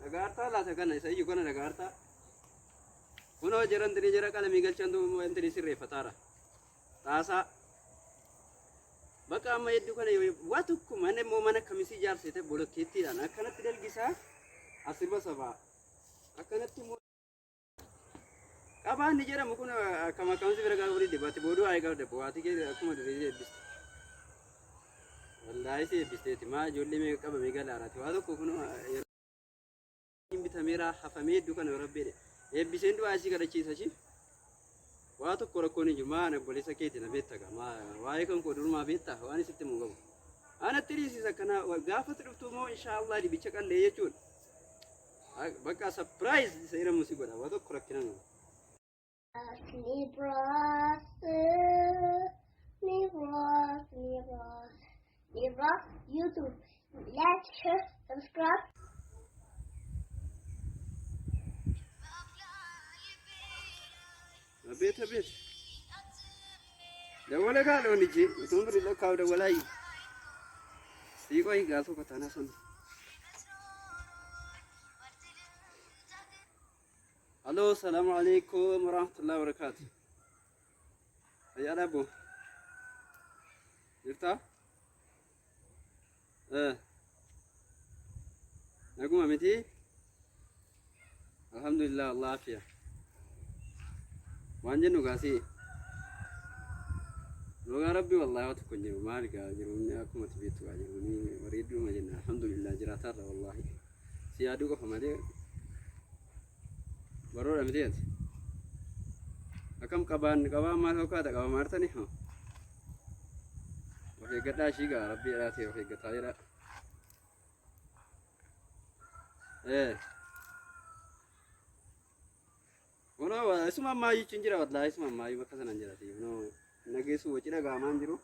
Dagarta la sakana sai yukona dagarta. Kuno jiran tiri jira kala migal chandu entiri sirre fatara. Tasa baka amma yeddu kana watu kumane mo mana kamisi jar sete bolo kiti dan akana tidal gisa asiba saba akana tumo aba ni jira mukuna kama kamisi beraga uri debate bodu ay ga debo ati ke akuma de bis wallahi se bisteti ma jolle me kaba me gala arati wado ko kuno imbitamira hafame du kana rabbe e bisendu asi kada ci saci wato korakoni jumana bolisa kete na betta ma waye kan ko durma betta wani sitte mu gabu ana tirisi sakana gafat ruftu mo inshallah di bicha kalle yechun baka surprise sayra musigoda wato korakina no Libras, Libras, Libras, Libras, YouTube. Like, share, subscribe. بيت ده ولا قالوا نجي تمر لك كاوده ولا ي سيقوي قاسو كتانا سن الو السلام عليكم ورحمه الله وبركاته يا ابو يرتا نقوم امتي الحمد لله الله عافيه وانجنو غاسي لوغا ربي والله وتكنجو مالك جروني اكو متبيتو جروني وريدو مجنا الحمد لله جراتار والله سيادو فمالي برور امديت اكم قبان ما لوكا دا قبا مارتني ها وفي قدا شيغا ربي راتي وفي قتايرا Ono isuma mayu cinjira wadla isuma mayu makasana njirati ono nagesu wachira gaman jiru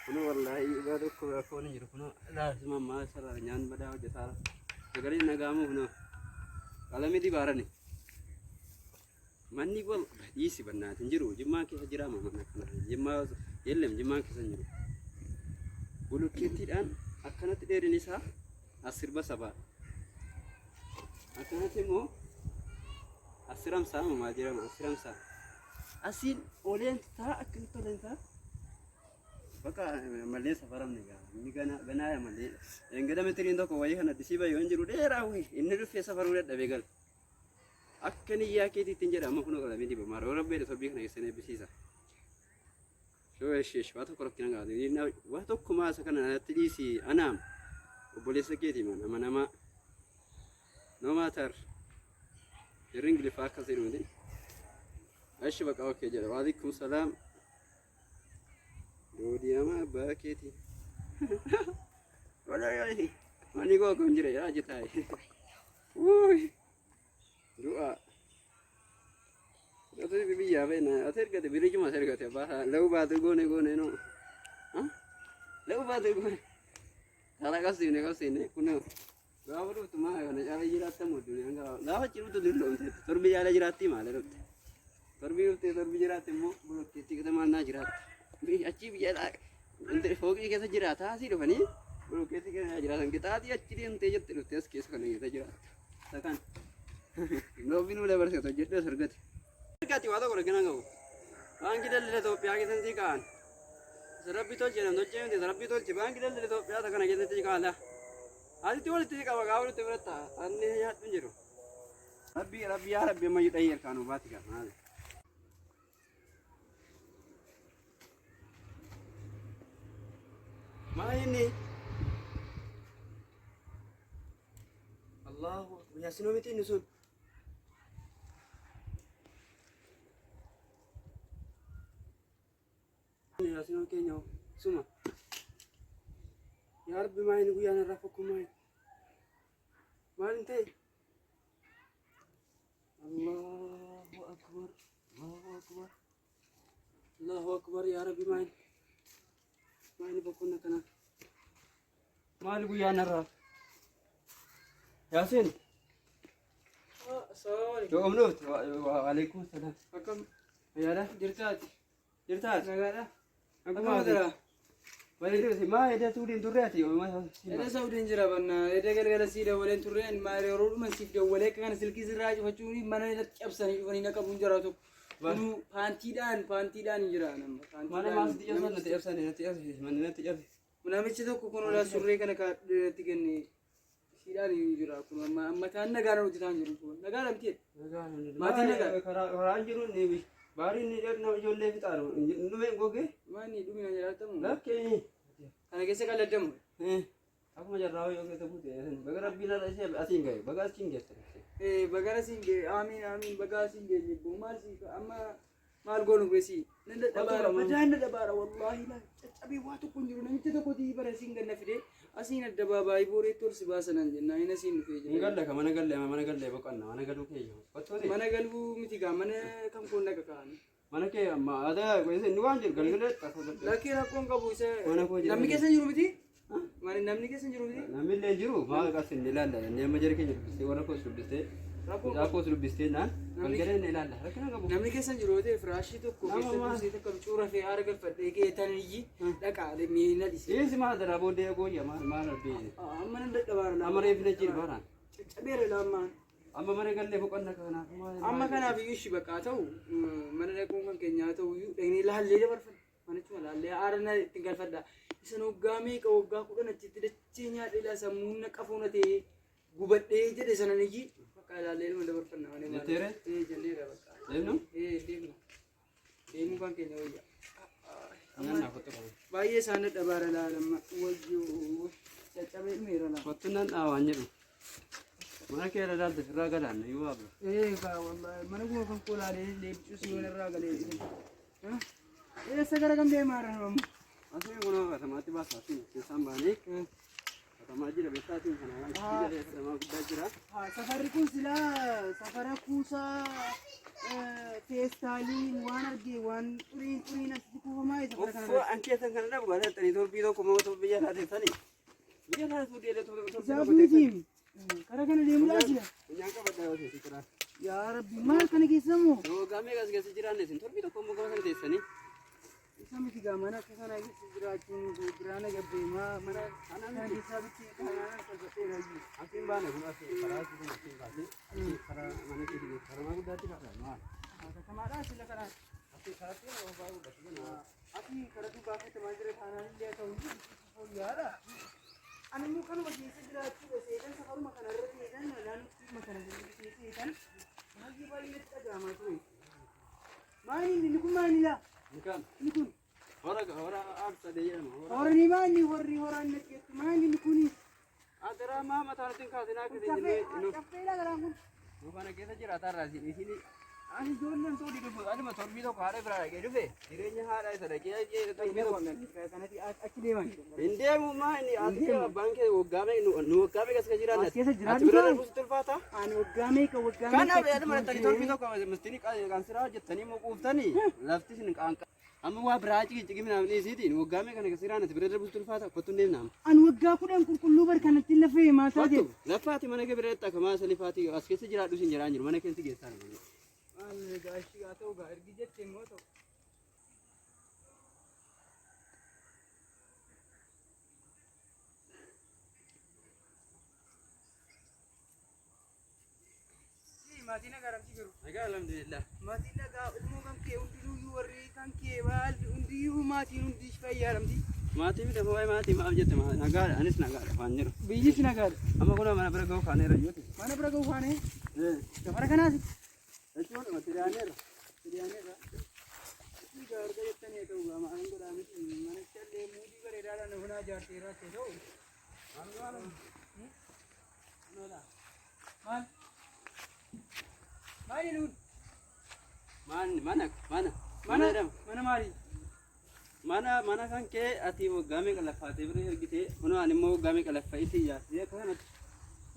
ono wallahi ibadu ko ko ni jiru ono la isuma ma sara nyan bada jatara nagari nagamu ono alami di barani manni gol isi banna tinjiru jimma ke hajira ma manakana jimma yellem jimma ke sanjiru bulu ketidan akanat derini sa asirba saba akanat mo asiram sa ma jira ma asiram sa asin olen ta akin to den ta baka malle safaram ne ga ni gana ya malle en gada metri ndo ko wayi hana disiba yonjiru dera wi inne rufe safaru da begal akkani ya ke tinjira ma kuno ga mindi ba maro rabbe da tobi kana sene bisisa sho shish wato korokina ga ni na wato kuma sakana tidisi anam bolesa ke ti mana no matter الرنج اللي فاكر زي المدين ايش بقى اوكي جل وعليكم السلام دودي ما باكيتي ولا يعني ماني قوة كنجري يا جتاي ووي دعاء أتري بيجي أبينا أتري كده بيرجع ما أتري كده بس لو بعد غوني نو ها لو بعد غوني كلا كسيني كنا Gawadu tuma kana jala jirata module anga lawa chiruto dillo onte torbi jala jirati male rotte torbi jirati mo bolo kiti kada manna jirata bi achi bi jala onte fogi kesa jirata asi do bani bolo kiti kada jirata kita ati achi di onte jette rotte as kes kana kita jirata takan no binu le barse to jette sargati kati wada kore kana ngaw angi dalle to pyagi santi kan sarabbi to jena no jende sarabbi to jibangi dalle to pyada kana jente kala Adi tuh itu kalau kau itu berata, aneh ya tunjuru. Rabbi ya Rabbi maju dayar kanu bati kan. Mana ini? Allah, ya sino miti nusun. Ya sino kenyo, suma. Ya Rabbi main gue yang rafaku main. Main teh. Allahu Akbar. Allahu Akbar ya Rabbi main. Main bakuna kana. Main gue yang raf. Yasin. Assalamualaikum. Om Lut. Waalaikumsalam. Akam. Ya dah, jirtat. Nagara. Aku mau dah. Bareedu si maa eda Suudiin turreeti Eda Saudiin jira banna eda galgala sii dawaleen turreen yeroo siif dawalee kana silkii sirraa cufachuun mana irratti cabsanii dhufanii na qabuun jira tokko. Kunu paantiidhaan jira nama. Mana maas diyasan natti cabsanii natti cabsi manni natti cabsi. Namichi tokko kun ola surree kana kaadhatti kenne siidhaan jira kun amma taan nagaan hojjetaan jiru kun nagaan amtee. Maatiin nagaan. Karaan jiru ni baariin ni nama ijoollee fixaaru numeen goge. Maani dhumina jiraatamu. Lakkee. Kana keessa qalladdamu. Akkuma jarraa yoo keessa buute baga rabbiin ala ishee asiin gahe baga asiin geesse. Bagara singe amiin baga singe jibbu maal si amma maal goonu besi nanda dabara madanda dabara wallahi la caccabe waa tokko jiru namicha tokko tii bara singa na fide asiin adda baabaay booree torsi baasanan jenna ina siin fe jenna ngalla ka mana galle boqonna mana galu keeyyo qottote mana galu miti ga mana kam ko naga kaan mana ke amma ada ko ise ni waan jir galgale lakin akkon qabu ise namni keessa jiru miti mari namni keessa jiru miti namni le jiru ma qasin ilalla ne majere ke jiru warra ko subbiste Rakkoo subbistee naan galgala inni ilaalla rakkina qabu. Namni keessa jiru ta'e firaashii tokko keessa dursee tokko cuura fe'ee haara galfadhee geetan iyyi dhaqaalee miina dhisee. Eessi maal dara booddee gooyya maal argee. Amma nan dadhabaara lama. Amma reefina jiru baaraan. Caccabeera lamaan. Amma mana gallee boqonna kanaaf. Amma kanaaf iyyuu ishi bakka ta'u mana dhaquun kan keenyaa ta'u iyyuu dhaqnee laallee dabarfadha. Manichuma laallee haara na ittiin galfadha. Isan waggaa meeqa waggaa 10 achitti dachee nyaadhee sammuun na qafuuna ta'e gubadhee jedhe sanan iyyi. Laallee ilma dabarfanna malee maal. Jetteere? Jalleera bakka. Deemnu? Deemnu. Deemuu kan keenya wayya. Nyaanna kottu qabu. Baay'ee isaan dadhabaara laalama wayyoo caccabee dhumeera laa. Kottu nan dhaawaan jedhu. Mana kee irra daalta irraa galaanna yoo waabu. Kaa wallahi mana kuma kan kolaalee leebicuu si yoon irraa galee. Eessa gara kam deemaa irra nama? Asii kun katamaatti baasa asii keessaan baanee. Majira besaatiin kana waan nama guddaa jira. Safarri kun silaa safara kuusaa feestaaliin waan argee waan xuriin asitti kuufamaa isa kana. Uffoo an keessan kana dhabu galatanii torbii tokko moo tokko biyya laateessanii. Biyya laatu deelee torbii isaa buutiin kara kana deemuudhaa jira. Nyaan qabaddaa yoo ta'e kira. Yaa Rabbi maal kana keessammoo? Yoo gaamee gas keessa jiraanne isin torbii tokko moo gama sana teessanii. Samiti gamana kana keessa jiraachuun gurguraan gabbee mana kana keessa bitti kana kalfatee raayyu. Asiin baane kun asii karaa asiin asiin baasee karaa mana keessa karaa guddaatti karaa. Katamaadhaa sila kana asii karaatti yoo baay'ee guddaa. asii karaa dubbaa fi tajaajila kanaan illee ta'u fayyaadha. Ani immoo kanuma keessa jiraachuu seetan safaruma kana irra seetan naannoo kana keessa seetan baay'ee dhaga'amaa ture. Maali inni kun maalidha? Inni kun hora aarsa deeyama. horni maali horri horaan naqeetu maali inni kun? Adara mama taanatiin kaasinaa Caffeedha garaan kun. Kana keessa jiraatarraa isin ani ijoolleen too dhufu aduma torbii tokko haadha biraa dhaqee dhufe jireenya haadha isa dhaqee torbii tokko kanatti achi deeman. hin deemu maa inni ati abbaan kee waggaa meeqa as jiraanna keessa ati jiraannu bira darbuutu tulfaata. Ani waggaa meeqa Kana aduma dhaqanii torbii tokko mistini qansiraa hojjettanii moo quuftanii lafti isin qaanqa. Amma waa biraa ciqii minaan dhiisiitiin waggaa meeqa kana kasiraan ati bira darbuutu tulfaata kottu hin deemnaam. Ani waggaa 10 qulqulluu bar kanatti lafee maasaa jedhu. Lafaati mana kee bira dhaqqa maa salifaati as keessa jiraadhu isin jiraan jiru mana keessa geessaa jiru. Ani gaashii haa ta'u gaa ergi jettee immoo ta'u. Maatiin agaaramtii jiru. Nagaa alhamdulillah. Maatiin nagaa ilmoo kan kee hundiyyuu warri kan kee maal hundiyyuu maatiin hundi fayyaaramti. Maatii fi dafa waa'ee maatii maaf jette nagaadha anis nagaadha waan jiru. Biyyis nagaadha. Amma kun mana bira gahu kaanee rayyooti. Mana bira gahu kaanee? Safara kanaasi. Jechuun matiriyaaleera. Matiriyaaleera. Egaa erga jettanii ta'u gama an godhaa miti mana callee muudii bareedaadhaan hunaa jaartee irratti ta'u. Maal? Maali nuun? Mana maali? Mana kan kee ati waggaa meeqa laffaatee bira ergitee kun ani immoo waggaa meeqa laffa'itee ijaartee akka kanatti.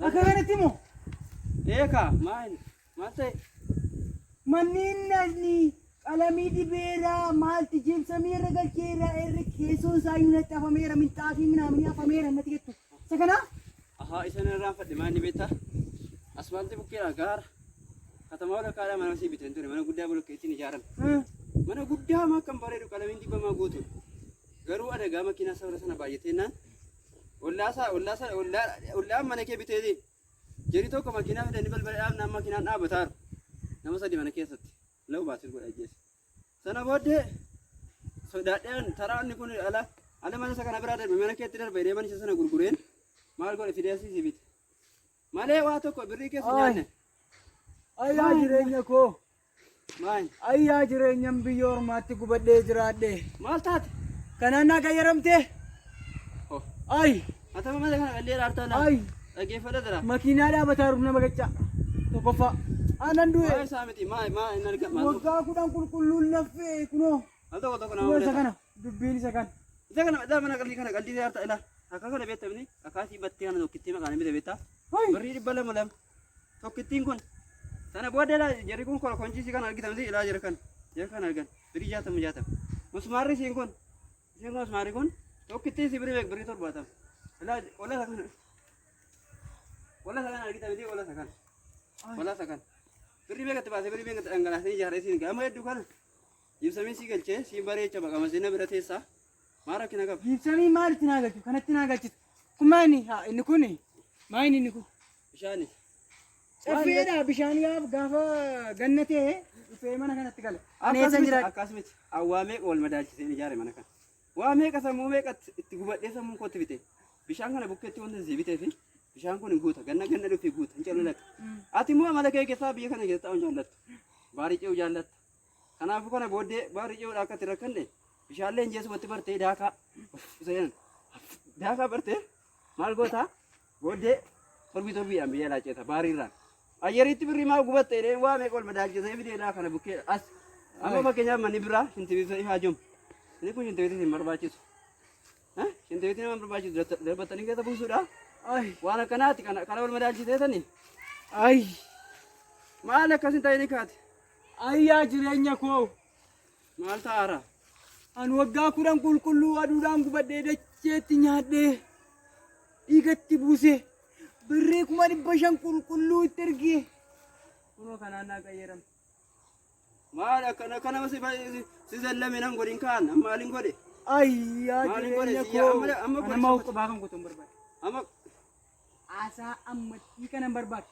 Akka kanatti moo? Eekaa maal ta'e? Manneen naasni qalamii dibeeraa maalti jeemsamee irra galcheera irra keessoon isaa iyyuu natti afameera minxaafii minaaminii afameera natti jettu. Isa kanaa? Ahaa isan irraan fadhi maal ni beektaa? Asfaaltii bukkeedha gaara. Katamaa wal kaadhaa mana si bitan ture mana guddaa bolokkeettiin ijaarame. Mana guddaa maa kan bareedu qalamiin dibamaa guutuudha. garuu adagaa makiinaa sabra sana baay'ateenaan ollaan mana kee biteeti jedhi tokko makiinaa fidanii balbala dhaabnaan makiinaan dhaabataar nama sadi mana keessatti lau baatir godha ajjeese sana booddee sodaadhaan taraanni kun ala mana isa kana biraa darbe mana keetti darbe deeman isa sana gurgureen maal godhe fideessi si bite malee waa tokko birrii keessa nyaanne ayyaa jireenya koo maal ayyaa jireenyaan biyya ormaatti gubadhee jiraadhe maal taate kanaan naa qayyaramtee ay atama mana kana qallee dhaartaa laa ay dhageeffata jira makiinaa dhaabataaruuf nama gacha tokkoffaa aanan du'e waa'ee isaa miti maa inni argama waggaa 10 qulqulluun naffee kunoo al tokko kunoo isa kana dubbiin isa kana isa kana dhaa mana qalbii dhaartaa ilaa akka kana beektamni akkaasii battee kana tokkittii maqaan miti beektaa birrii 200 tokkittiin kun sana booddee jarri kun konchiisii kana argitamti ilaa jira kan argan birrii 60 musmaarri isiin kun musmaarri kun tokkittii si birrii beek birrii 70 ilaa qola sana argitamti qola sana birrii beekatti baasee birrii beekatti dhangalaasee ijaaree siin gama hedduu kana ibsamii si galchee si bareecha baqama sinna bira teessaa maa rakkina qaba ibsamii maalitti naa galchu kanatti naa galchitu kun maayini inni kun maayini inni kun bishaani caffeedha bishaan gaafa gannatee dhufee mana kanatti gala aneessan jira akkasumatti awwaa meeqa wal madaalchisee ijaare mana kana waa meeqa sammuu meeqa itti gubadhee sammuu kootti bite bishaan kana bukkeetti wanta si bitee fi bishaan kun hin guuta ganna dhufee guuta hin callalaka ati immoo amala kee keessaa biyya kana keessaa hin jaallattu baarii ce'uu jaallatta kanaafuu kana booddee baarii ce'uudha akka itti rakkanne bishaallee injeessu watti bartee daakaa bartee maal goota booddee torbiidhaan biyya laaceeta baariirraan ayyariitti birrii maa gubatte jedhee waa meeqa wal madaalchisee fideedhaa kana bukkee as amma fakkeenyaaf manni biraa shintibiisa ifaa jiru inni kun shintibiisa hin barbaachisu shintibiisa nama barbaachisu darbattanii keessa buusuudha waan akkanaati kana wal madaalchisee tani maal akkasin ta'ini kaate ayyaa jireenya koo maal ta'aara an waggaa 10 qulqulluu aduudhaan gubadhee dacheetti nyaadhee dhiigatti buusee birrii 500 qulqulluu itti ergee kunoo kanaan naa qayyaram maal akkana si zallame nan godhin kaan maaliin godhe ayyaa jireenya koo nama qubaa kan gotoon barbaade amma aasaa ammattii kanan barbaade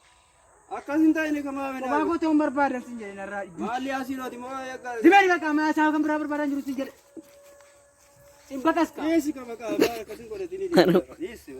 akkasin ta'ini kamaa mena qubaa gotoon barbaadan sin jedhe narraa maali asiinooti moo yakka dibani bakka aasaa kan biraa barbaadan jiru sin jedhe simbakas ka yeesi kama kaa akkasin godhe tini yeesi